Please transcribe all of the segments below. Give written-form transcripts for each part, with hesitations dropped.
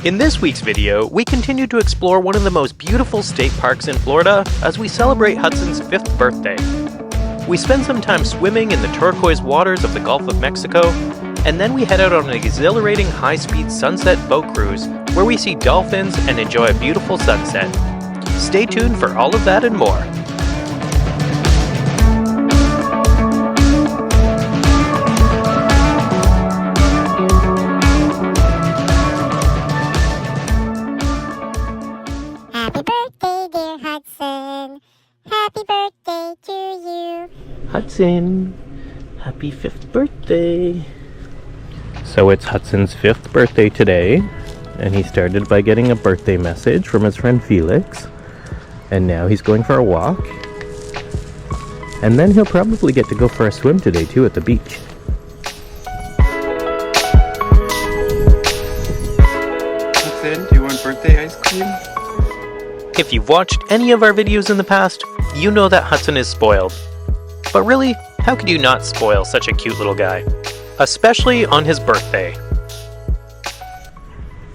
In this week's video, we continue to explore one of the most beautiful state parks in Florida as we celebrate Hudson's 5th birthday. We spend some time swimming in the turquoise waters of the Gulf of Mexico, and then we head out on an exhilarating high-speed sunset boat cruise where we see dolphins and enjoy a beautiful sunset. Stay tuned for all of that and more. Happy birthday, dear Hudson. Happy birthday to you. Hudson, happy 5th birthday. So it's Hudson's 5th birthday today, and he started by getting a birthday message from his friend Felix, and now he's going for a walk, and then he'll probably get to go for a swim today too at the beach. Hudson, do you want birthday ice cream? If you've watched any of our videos in the past, you know that Hudson is spoiled. But really, how could you not spoil such a cute little guy? Especially on his birthday.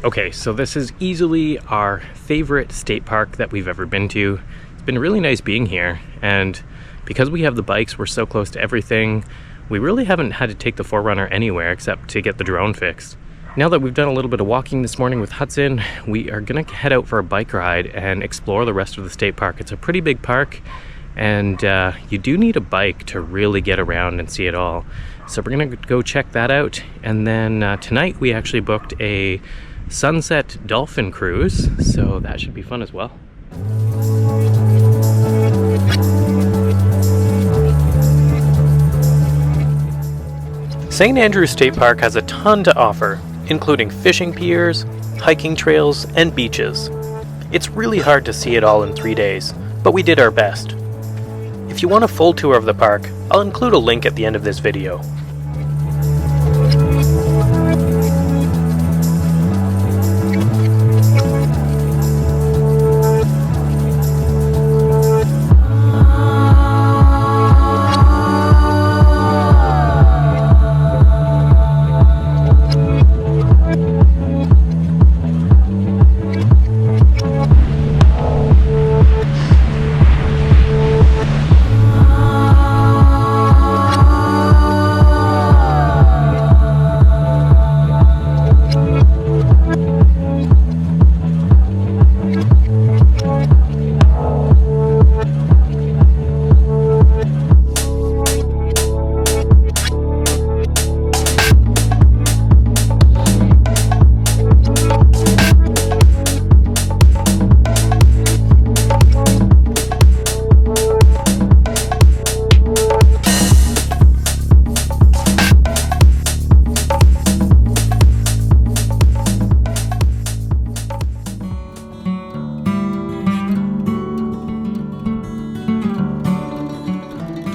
Okay, so this is easily our favorite state park that we've ever been to. It's been really nice being here, and because we have the bikes, we're so close to everything, we really haven't had to take the 4Runner anywhere except to get the drone fixed. Now that we've done a little bit of walking this morning with Hudson, we are gonna head out for a bike ride and explore the rest of the state park. It's a pretty big park, and you do need a bike to really get around and see it all. So we're gonna go check that out, and then tonight we actually booked a sunset dolphin cruise, so that should be fun as well. St. Andrews State Park has a ton to offer, including fishing piers, hiking trails, and beaches. It's really hard to see it all in 3 days, but we did our best. If you want a full tour of the park, I'll include a link at the end of this video.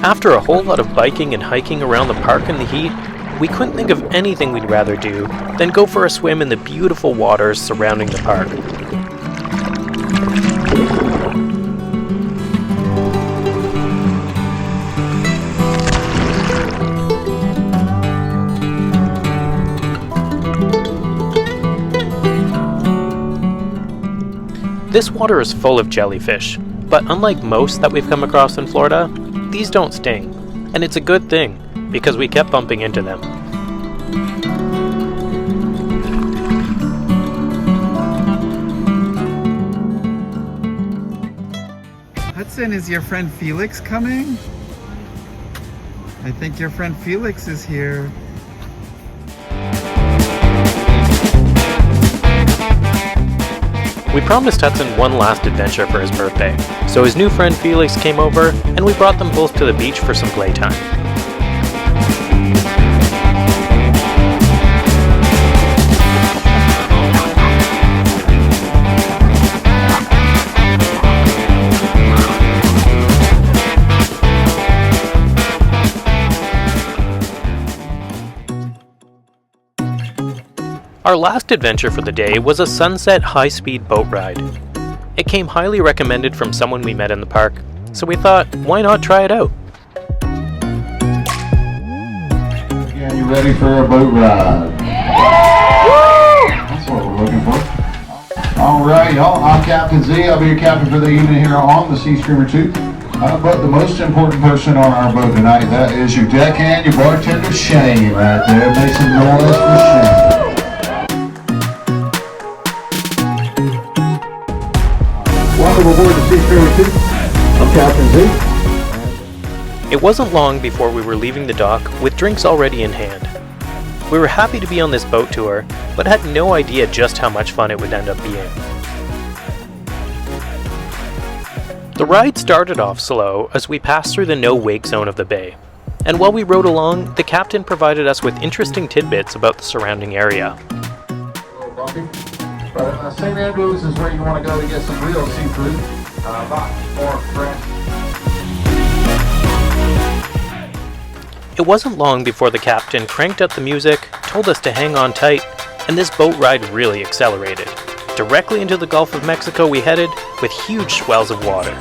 After a whole lot of biking and hiking around the park in the heat, we couldn't think of anything we'd rather do than go for a swim in the beautiful waters surrounding the park. This water is full of jellyfish, but unlike most that we've come across in Florida, these don't sting, and it's a good thing, because we kept bumping into them. Hudson, is your friend Felix coming? I think your friend Felix is here. We promised Hudson one last adventure for his birthday, so his new friend Felix came over, and we brought them both to the beach for some playtime. Our last adventure for the day was a sunset high-speed boat ride. It came highly recommended from someone we met in the park, so we thought, why not try it out? Yeah, you ready for a boat ride? That's what we're looking for. All right, y'all. I'm Captain Z. I'll be your captain for the evening here on the Sea Screamer 2. But the most important person on our boat tonight, that is your deckhand, your bartender, Shane, right there. Make some noise for Shane. Welcome aboard the Sea Screamer 2. I'm Captain Z. It wasn't long before we were leaving the dock with drinks already in hand. We were happy to be on this boat tour, but had no idea just how much fun it would end up being. The ride started off slow as we passed through the no-wake zone of the bay, and while we rode along, the captain provided us with interesting tidbits about the surrounding area. St. Andrews is where you want to go to get some real seafood, not more fresh. It wasn't long before the captain cranked up the music, told us to hang on tight, and this boat ride really accelerated. Directly into the Gulf of Mexico we headed, with huge swells of water.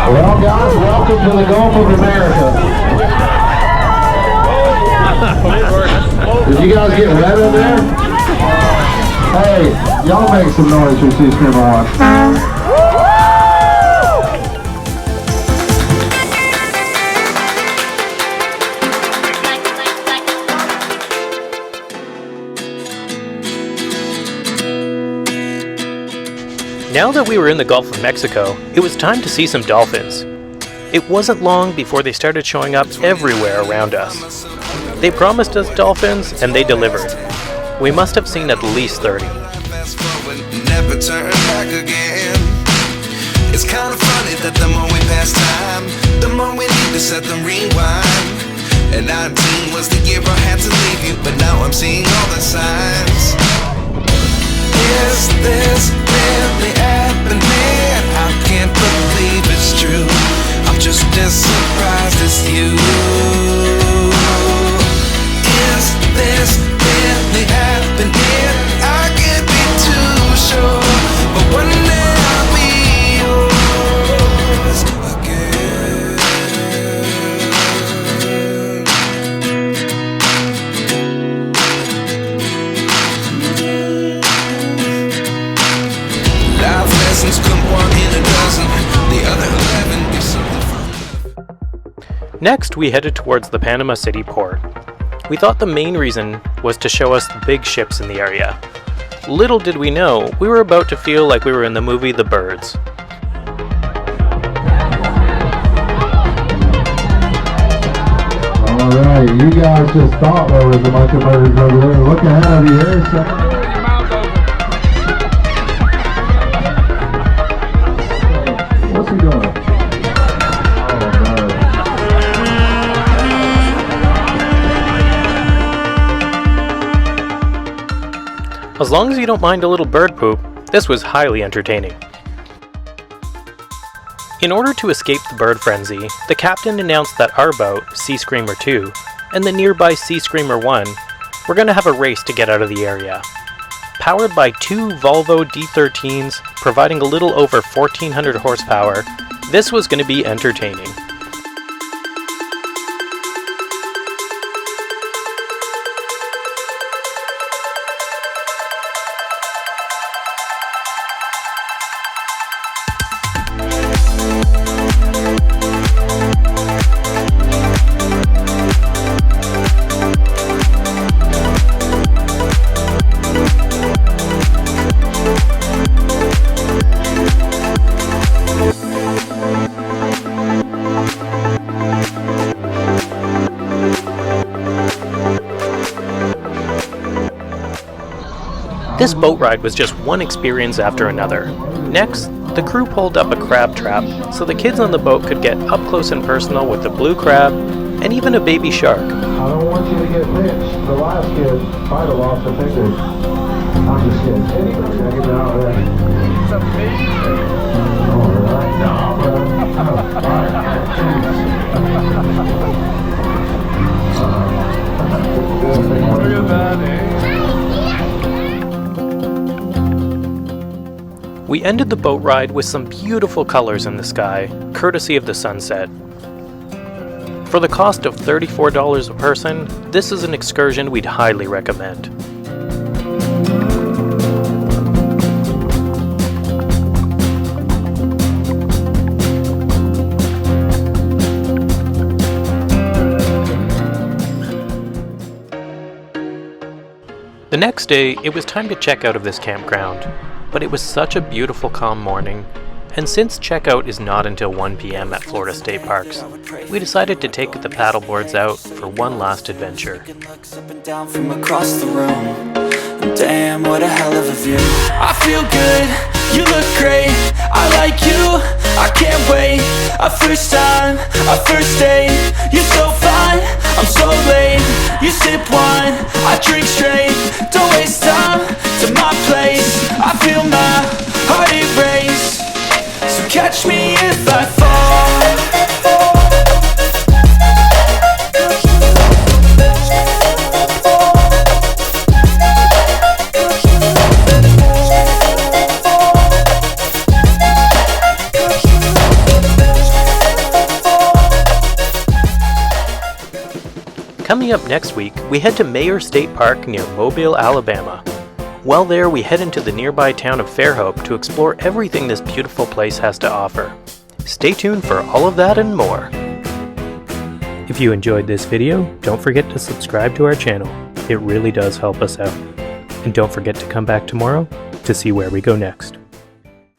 Well, guys, welcome to the Gulf of America. Did you guys get wet up there? Hey, y'all make some noise for Sea Screamer 1. Now that we were in the Gulf of Mexico, it was time to see some dolphins. It wasn't long before they started showing up everywhere around us. They promised us dolphins, and they delivered. We must have seen at least 30. Never turn back again. It's kind of funny that the more we pass time, the more we need to set them rewind. And 19 was the year I had to leave you, but now I'm seeing all the signs. Is this really happening? I can't believe it's true. I'm just as surprised as you. Is this really happening? I can't be too sure, but one day I'll be yours again. Life lessons come one in a dozen, the other 11 be something fun. Next, we headed towards the Panama City port. We thought the main reason was to show us the big ships in the area. Little did we know, we were about to feel like we were in the movie The Birds. Alright, you guys just thought there was a bunch of birds over there. Look ahead of you here, son. What's he doing? As long as you don't mind a little bird poop, this was highly entertaining. In order to escape the bird frenzy, the captain announced that our boat, Sea Screamer 2, and the nearby Sea Screamer 1 were going to have a race to get out of the area. Powered by two Volvo D13s, providing a little over 1,400 horsepower, this was going to be entertaining. This boat ride was just one experience after another. Next, the crew pulled up a crab trap so the kids on the boat could get up close and personal with the blue crab and even a baby shark. I don't want you to get pinched. The last kid might have lost a finger. I'm just kidding. Anybody can get out of there. It's amazing. All right. No, We ended the boat ride with some beautiful colors in the sky, courtesy of the sunset. For the cost of $34 a person, this is an excursion we'd highly recommend. The next day, it was time to check out of this campground, but it was such a beautiful calm morning, and since checkout is not until 1 p.m. at Florida State Parks, we decided to take the paddleboards out for one last adventure. From across the room, damn, what a hell of a view. I feel good, you look great, I like you, I can't wait. A first time, a first date, you're so fine, I'm so late. You sip wine, I drink straight, don't waste time to my place. I feel my heart erase, so catch me if I fall. Coming up next week, we head to Mayer State Park near Mobile, Alabama. While there, we head into the nearby town of Fairhope to explore everything this beautiful place has to offer. Stay tuned for all of that and more. If you enjoyed this video, don't forget to subscribe to our channel. It really does help us out. And don't forget to come back tomorrow to see where we go next.